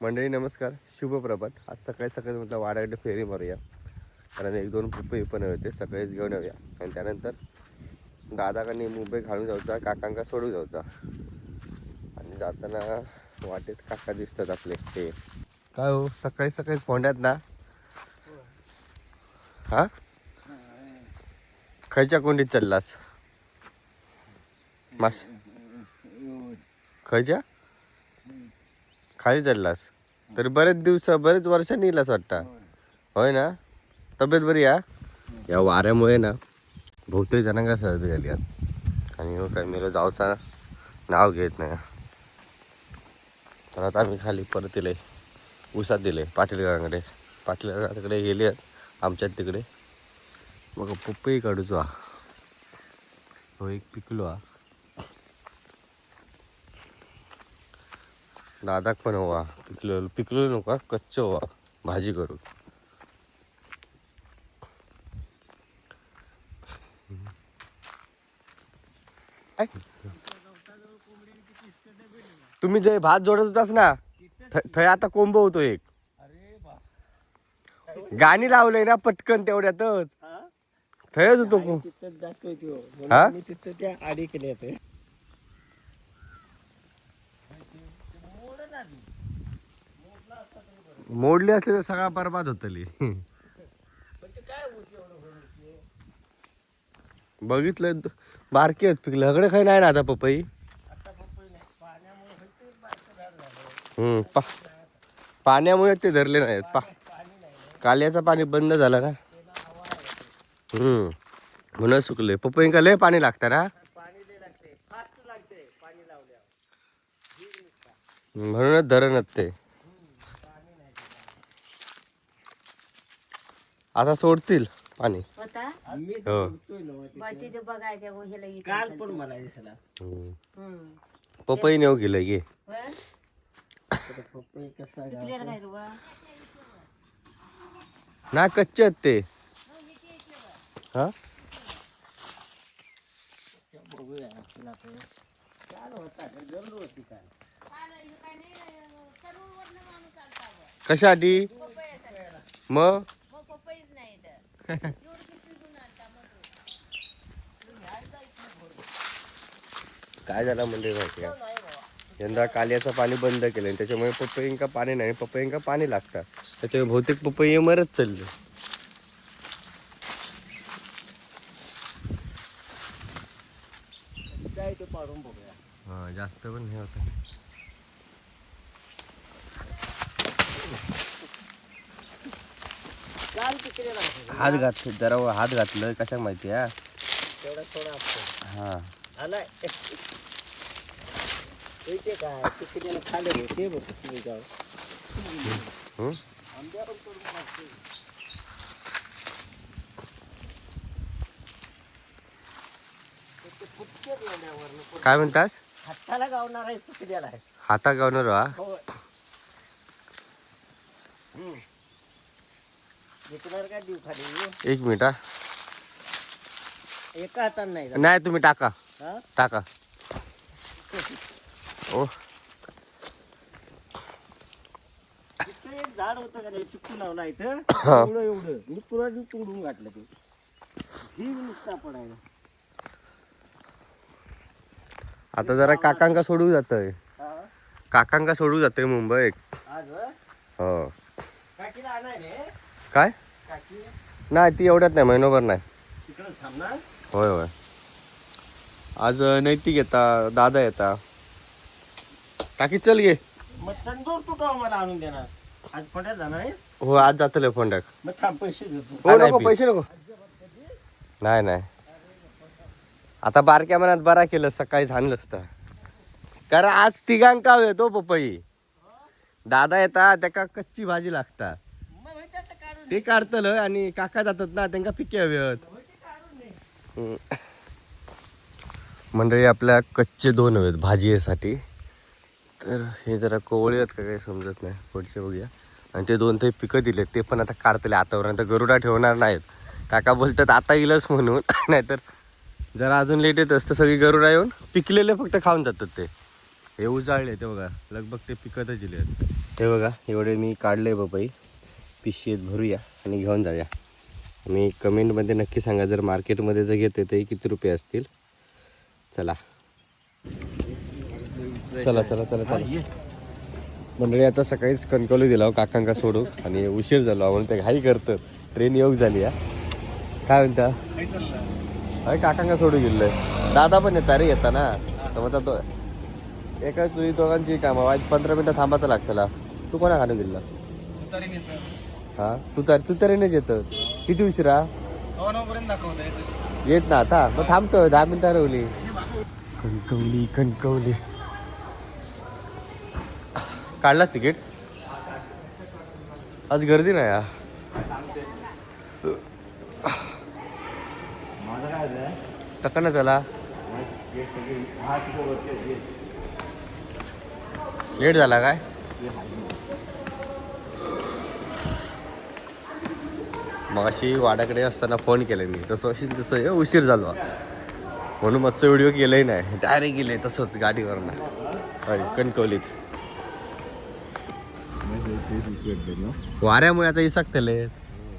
मंडळी नमस्कार, शुभ प्रभात. आज सकाळी सकाळी म्हटलं वाड्याकडे फेरी मारूया, कारण 1-2 पपई पण होते सकाळीच घेऊन येऊया. आणि त्यानंतर दादाकांनी मुंबई घालून जायचा, काकांका सोडून जायचा. आणि जाताना वाटेत काका दिसतात आपले. ते काय हो, सकाळी सकाळीच फोंड्यात ना? हा, खयच्या कोंडीत चाललास? मास खयच्या खाली चाललास? तरी बरेच वर्षांनी येलास वाटतं. होय ना? तब्येत बरी आहे? या वाऱ्यामुळे ना बहुतेक जणांना सर्दी झाली आहे. आणि काय मेलं जाऊचा नाव घेत नाही. तर आता आम्ही खाली परत दिले, उसात दिले पाटील गेले आहेत आमच्यात तिकडे. मग पपई काढूचो हो, एक पिकलो दादाक पण हवा. पिकलो नको, कच्च हवा भाजी करू. तुम्ही जे भात जोडत होतास ना, थय आता कोंब होतो एक. गाणी लावलंय ना पटकन तेवढ्यातच. थयच होतो. हा, त्या आडी केले ते मोडली असली तर सगळा बरबाद होतली. बघितलं बारकी आहेत पिकले सगळे. काही नाही ना आता पपई. पाण्यामुळे ते धरले नाहीत. काल्याचं पाणी बंद झालं ना, म्हणून सुकले. पपईंका लय पाणी लागतं ना, म्हणूनच धरणच ते. आता सोडतील पाणी. हो, काल पण मला दिसला. पपई नेऊ गेलं गे. पपई कसा ना कच्चे आहेत ते. हा, बघूया काल होता जरूर होती काल. कशासाठी मग? काय झालं म्हणजे माहिती का, यंदा काल्याचं पाणी बंद केलं आणि त्याच्यामुळे पपईंका पाणी नाही. पपईंका पाणी लागतात, त्याच्यामुळे बहुतेक पपई मरत चालले. ते पाडून बघूया. हा, जास्त पण हे होत. काल तिकडे हात घातले जरा, हात घातलं कशा माहिती आहे. तेवढा थोडा असतो. हा, आलाय ते काय तिकडे खाली होते बघ तुम्ही जाऊ. आंब्यावर करून टाकते. काय म्हणतास? हाताला गावणार आहे तिकडेला आहे. हाता गावणार वा. विकणार काय देऊ खाली. एक मिनिट हा. एका हाताने नाही नाही तुम्ही टाका हा? टाका. ओ, तिथं एक झाड होतं का नाही चिकू लावला इथं एवढं मी पुरा तोडून घातलं ते. ही नुसता पडायला. आता जरा काकांका सोडू जातंय. हा? काकांका सोडू जातंय मुंबई. आज होय? हो. काकीला आणाय रे. काय काकी नाही, ती एवढ्यात नाही, महिनोभर नाही. तिकडं थांबणार. होय होय. आज नैतिक येता, दादा येता. काकी चल गे. मग तंदूर तू का मला आणून देणार? आज फड्यात जाणार आहेस? हो, आज जातले फोंड्याक. मग थांब पैसे देतो. हो, नको पैसे नको. नाही नाही, आता बारक्या मनात बरा केलं, सकाळी झालं असतं. कारण आज तिघांका येतो पपई. दादा येता त्याका कच्ची भाजी लागता, मग होय त्याचं काढून ते काढतलं. आणि काका जातात ना, त्यांना पिके हवेत. होय ते काढून दे. मंडळी आपल्या कच्चे 2 हवेत भाजीसाठी. तर हे जरा कोवळे आहेत का काही समजत नाही, पुढचे बघूया. आणि ते 2 ते पिकं दिले ते पण आता काढतले. आतापर्यंत गरुडा ठेवणार नाहीत, काका बोलतात आता येईलच म्हणून. नाहीतर जरा अजून लेट येत असतं. सगळी गरुडा येऊन पिकलेले फक्त खाऊन जातात. ते हे उजाळले ते बघा, लगभग ते पिकतच दिले आहेत. हे बघा एवढे मी काढले पपई, पिशवीत भरूया आणि घेऊन जाऊया. आणि कमेंटमध्ये नक्की सांगा जर मार्केटमध्ये जर घेते ते किती रुपये असतील. चला चला चला चला चला मंडळी, आता सकाळीच कणकवली दिला काकांका सोडू आणि उशीर झाला म्हणून ते घाई करतं. ट्रेन योग झाली या. काय म्हणता अरे काकांका सोडू गेलोय. दादा पण येता रे येता ना, तर मग तो एकाच वेळी दोघांची कामं 15 मिनटं थांबायचं लागतं. तू कोणा खाणून गेला? हा तू तरीनेच येतं. किती उशिरा येत ना आता, मग थांबतो 10 मिनिटं रवली. कणकवली कणकवली काढला तिकीट. आज गर्दी नाही या. तक्का चला लेट झाला काय? मग अशी वाड्याकडे असताना फोन केला मी तसं उशीर झालो म्हणून मगचं व्हिडिओ केलंही नाही, डायरेक्ट गेले तसंच गाडीवरनं कणकवलीत. वाऱ्यामुळे आता इसकतले.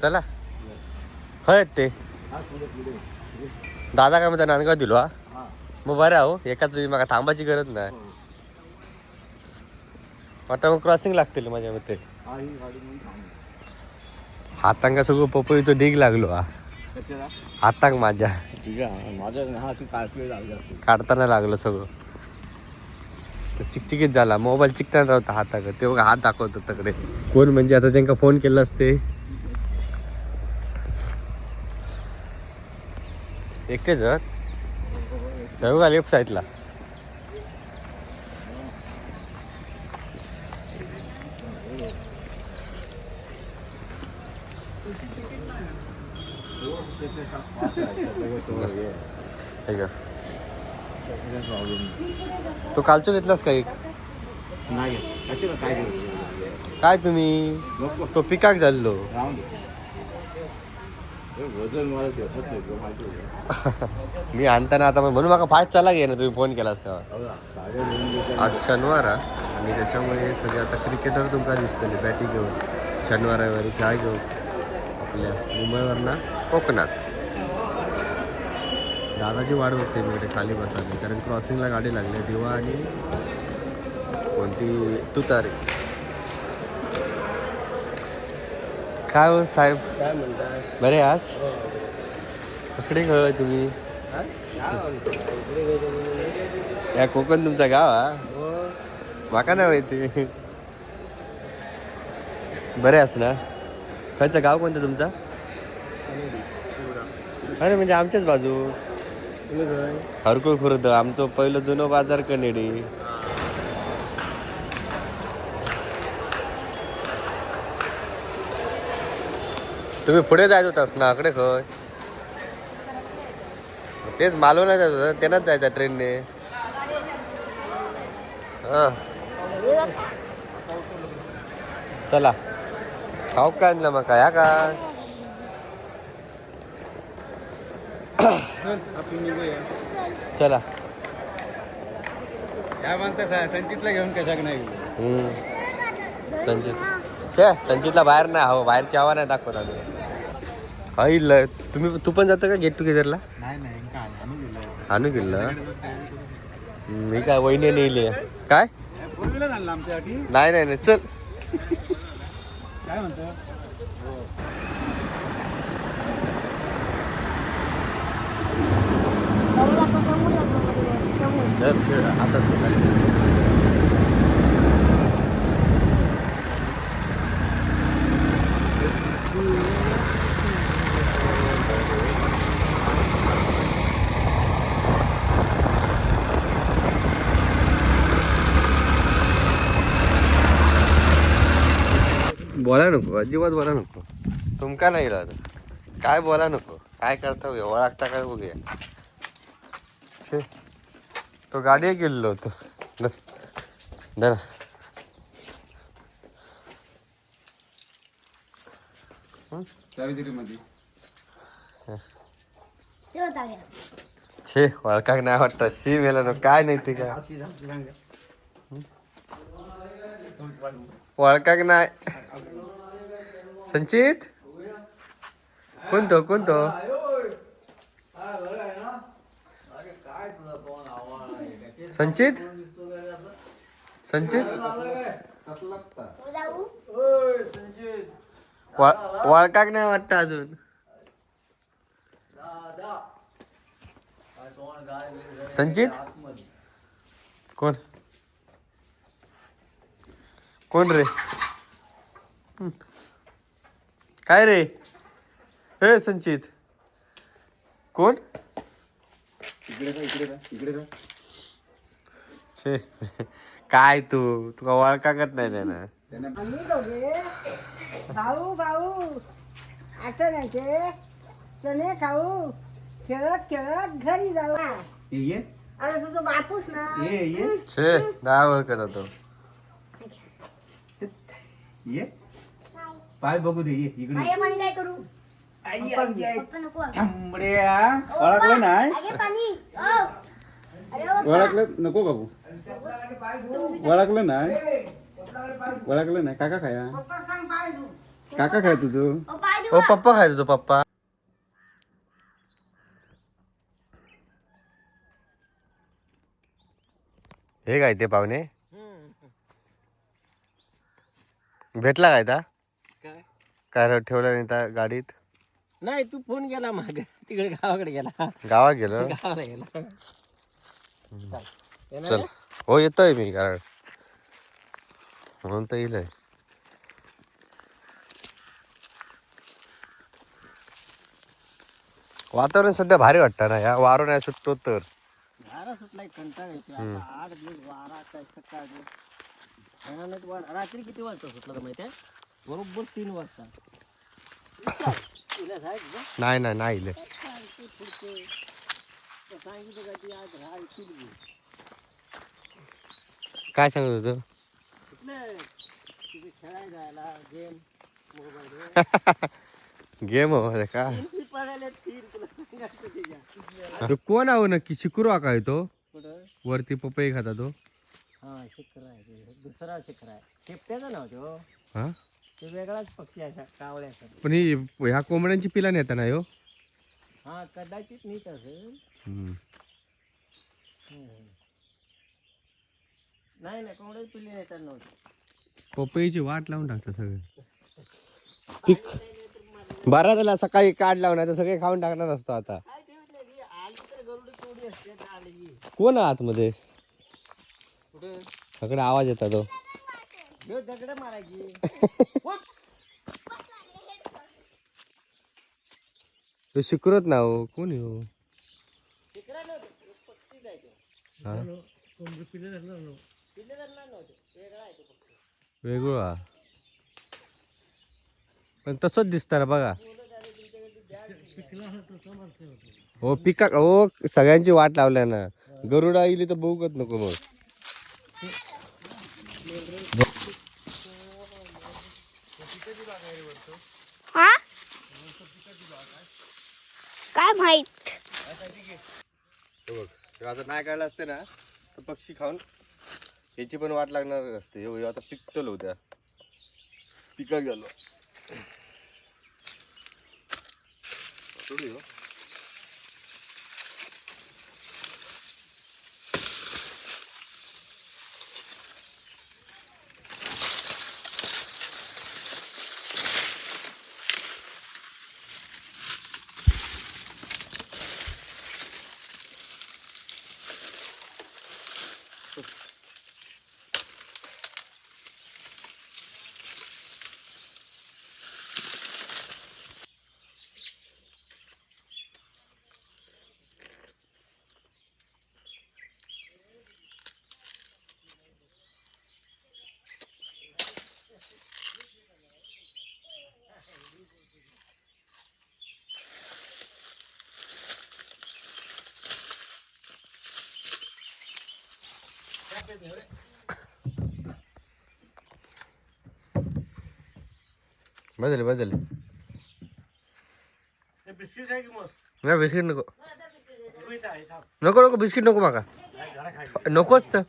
चला खय ते दादा काय म्हणता नांदगाव दिलो. हा मग बरं हो, एकाच वेळी मग थांबायची गरज नाही. वाटतं मग क्रॉसिंग लागतील माझ्या मते. हातांका सगळं पपईचं ढीग लागलो. हातांक माझ्या काढताना लागलं सगळं. चिकचिकीत झाला. मोबाईल चिकटान राहता हाताक. ते बघा हात दाखवतात तकडे. कोण म्हणजे आता त्यांना फोन केला असते. एकटेच बघा लेफ्ट साईडला. तो कालचो घेतलास का एक? काय तुम्ही तो पिकाक झालो. मी आणताना आता म्हणून मला फास्ट चाला घे ना. तुम्ही फोन केलास का? आज शनिवार आणि त्याच्यामुळे सगळे आता क्रिकेटर तुमका दिसतले बॅटिंग घेऊन. शनिवार रविवारी काय घेऊ आपल्या मुंबईवर ना कोकणात. दादाची वाट बघते मी इकडे खाली बसायला, कारण क्रॉसिंगला गाडी लागली. दिवा आणि कोणती तुतारी. काय हो साहेब, काय म्हणतात? बरे आज इकडे ग तुम्ही? या कोकण तुमचा गाव हा? माका नाही माहिती. बरे आस ना? खायचं गाव कोणतं तुमचा? अरे म्हणजे आमच्याच बाजू. हरकुळ खुर्द आमचं पहिलं जुनं बाजार कनेडी. तुम्ही पुढे जायचं होतास ना आकडे खय. तेच मालवण जायचं होतं, त्यांनाच जायचं ट्रेनने. हां चला खाऊ काय आणलं मग काय काय? चला काय म्हणता संचितला घेऊन कशाक नाही. संचितला बाहेर नाही हवं. बाहेरची हवा नाही दाखवत आम्ही. तू पण जातं का गेट टुगेदरला? आणू गेलं मी काय वहिनी नेली काय? नाही नाही नाही चल. काय म्हणतो आता बोला नको, अजिबात बोला नको. तुमका नाही राहत काय बोला नको. काय करता ओळखता काय बघूया. तो गाडी गेलेलो होतो. छे ओळखाक नाही वाटत. शी मेला नो काय नाही ते काय. वळखाक नाही. संचित कोणतो कोणतो संचित संचित वळखाक नाही वाटतं अजून. संचित कोण कोण रे? काय रे? हे संचित कोण? छे काय तू तुका वळखाकत नाही त्यानं. आम्ही दोघे भाऊ भाऊ आठवण्याचे चणे खाऊ खेळत खेळत घरी जाऊ. अरे तुझं बापूस ना. छे नाही ओळखत होतो. पाय बघू दे इकडे. आई पाणी काय करू? पप्पा नको. ओळखलं नाही. आई पाणी. ओ. अरे ओ. ओळखलं नको बाबू. ओळखलं नाही. ओळखलं नाही. काका खाया. पप्पा सांग पाय दू. काका खाय तुझं. ओ पाय दू. ओ पप्पा खायचो तो पप्पा. हे काय ते पाहुणे भेटला काय ता काय काय ठेवला नाही ता गाडीत. नाही तू फोन केला माग तिकडे गावाकडे गेला. गावात गेलो. गावाला गेला. चल हो येतोय मी कारण म्हणून तर येईल. वातावरण सध्या भारी वाटतं ना या वारो नाही सुटतो तर. वारा सुटलाय कंटाळ येतो आता 8 दिवस वारा काय सकाळ भयानक वारा. रात्री किती वाजता सुटला तर माहिती आहे? बरोबर 3 वाजता. तुला सांगितलं नाही नाही नाही इले. सांगितलं का ती आज राहायची बी. काय सांगत होतो? कुठलं तिथे खेळायला जायला गेम मोबाईल गेम हो का पडायला तीन तुला सांगायचं त्याच्या. तो कोण आहो नक्की शिकुरा काय तो कुठं? वरती पपई खाता तो. हा शिखर आहे ते. दुसरा शिखर आहे. शेपट्याचा नाव तो. हा ते वेगळाच पक्षी आहे कावळ्याचा. पण ही ह्या कोंबड्यांची पिला नेता ना हो. हा कदाचित नीट असेल. नाही नाही कोंबड्याची पिल्ली नेतात नव्हती. पपईची वाट लावून टाकतात सगळे. पीक बारा झाला सकाळी काढ लावून तर सगळे खाऊन टाकणार असतो आता. काय ठेवत आली तर गरुड तोडी असते आली. कोण आहे आतमध्ये? कुठे सगळे आवाज येतात तो. दगड मारायची. तो शिकरत ना हो कोण आहे हो? शिखरा नव्हतं पक्षी काय तो. हा पिल्ले धरणार नव्हते. वेगळा आहे तो पक्षी. वेगळा पण तसंच दिसतं ना बघा. हो पिका हो सगळ्यांची वाट लावल्या ना. गरुडा आली तर बघूच नको मग. हा काय माहित. आता नाही काढलं असते ना तर पक्षी खाऊन याची पण वाट लागणार असते. हो आता पिकतलो होत्या पिका गेलो थोडी हो. बदल बदल बिस्किट आहे की मग नाही बिस्किट नको नको नको बिस्किट नको माका नकोच तर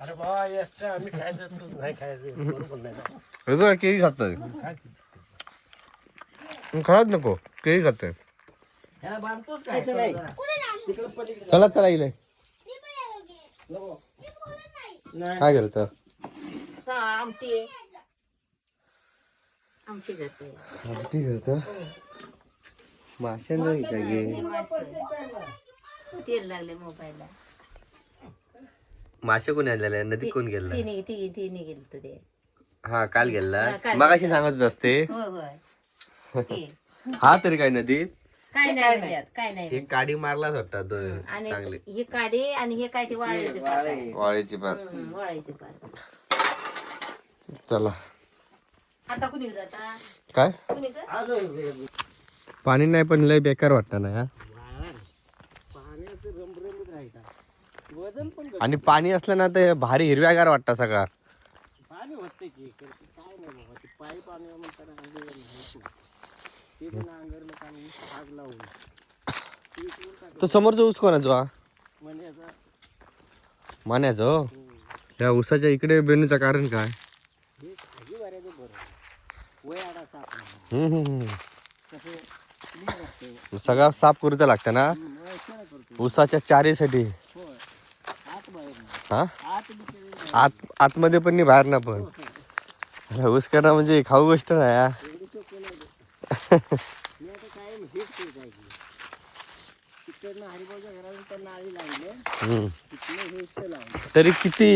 अरे बाबा एक्स्ट्रा आम्ही खायचं नाही खायचं बरोबर नाही ना. हे बघा केळी खातोय खरंच नको केळी खातोय. ह्याला बांधतोच खायचं नाही तिकडं पलीकडे चला चला इले नको. नाही काय करतं आमटी जाते आमटी करतं माशा नाही काय गे तेल लागले मोबाईलला मासे कोणी आणलेले नदी कोण गेला तिने गेलं ते हा काल गेला हा, काल मगाशी सांगत असते होय होय ते. हा तरी काय नदीत काय नाही त्यात, काय नाही हे काडी मारलाच वाटतात आणि चांगले हे काढे आणि हे काय ते वाळायचे पात आहे. वाळीची पात वाळायचे पात चला आता कुणी जाता काय कुणी आलो पाणी नाही पण लय बेकार वाटतं ना हा पाण्याचं रमरमच राहायचा वजन पण आणि पाणी असलं ना ते भारी हिरव्यागार वाटतं सगळा पाणी होते की काय नाही बाबा ते पायी पाणी म्हणताना अंगवर नाही ते पण अंगरलं पाणी आग लावून ते इकडून टाकलं. तो समोरचा ऊस कोणाचा हा? म्हणजे आता मान्याचं या ऊसाच्या इकडे बेनूचं कारण काय हे खाली वाऱ्याचं बरं वय आडा साप नाही. हम्म. कसं क्लीन वाटतं सगळा साफ करूचा लागतं ना वय शेणा करतो ऊसाच्या चारीसाठी होय आत बाहेर नाही हा आत बिचारी आतमध्ये पण नाही बाहेर ना पण ऊस करणं म्हणजे खाऊ गोष्ट नाही हा. एवढी सोपं नाही मी आता काय हेच करत आहे की तिकडनं हरिभाऊच्या घरातून त्या नाळी लावले हम्म. तिथलं हे इथं लावलं तरी किती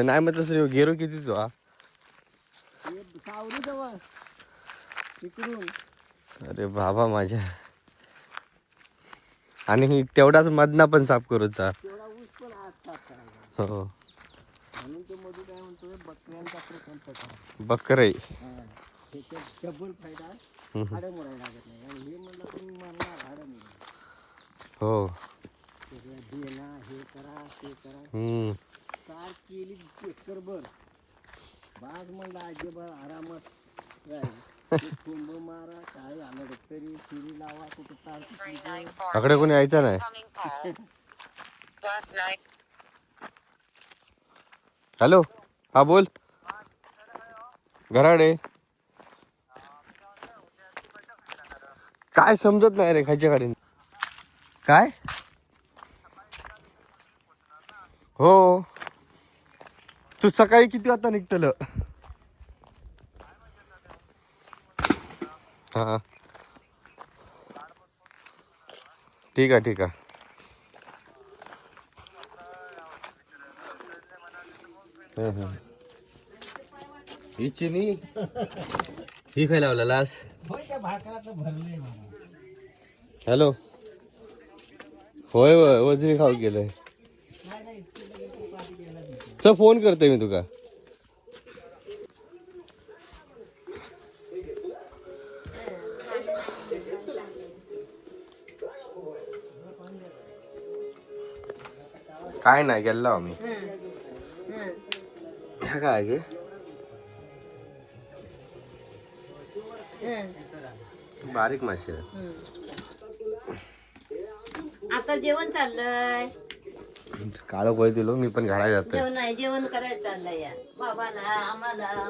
नाही म्हटलं तरी गेलो किती तो हा हे सावली जवळ तिकडून अरे बाबा माझ्या आणि तेवढाच मधना पण साफ करूचा तेवढा ऊस पण आत साफ करायचा हो म्हणून ते मधू काय म्हणतो बकऱ्यांचा प्रकल्प करा बकरे त्याच्यात डबल फायदा हाडं मोडायला लागत नाही आणि हे म्हणलं तुम्ही मला हाडं मोडा हो देना हे करा ते करा हम्म. कार केली एकरभर बाग म्हणला आजीबा आरामात राहील ते कोंब मारा काय आलं तरी फिरी लावा कुठं तार आकडे कोणी यायचं नाही हॅलो हा बोल घराडे काय समजत नाही रे खायच्या गाडीने काय हो तू सकाळी किती वाजता निघतल हा ठीक आहे ठीक आहे ही चिनी ही खाय लावला लास होय त्या भाकराचं भरले हॅलो होय होय वजरी खाऊ गेलंय चल फोन करते मी तुका काय नाही गेलो आम्ही काय गे बारीक मासे आता जेवण चाललंय काळं पोहे दिलो मी पण घरात जातोय जेवण नाही जेवण करायचं चाललंय या बाबाला आम्हाला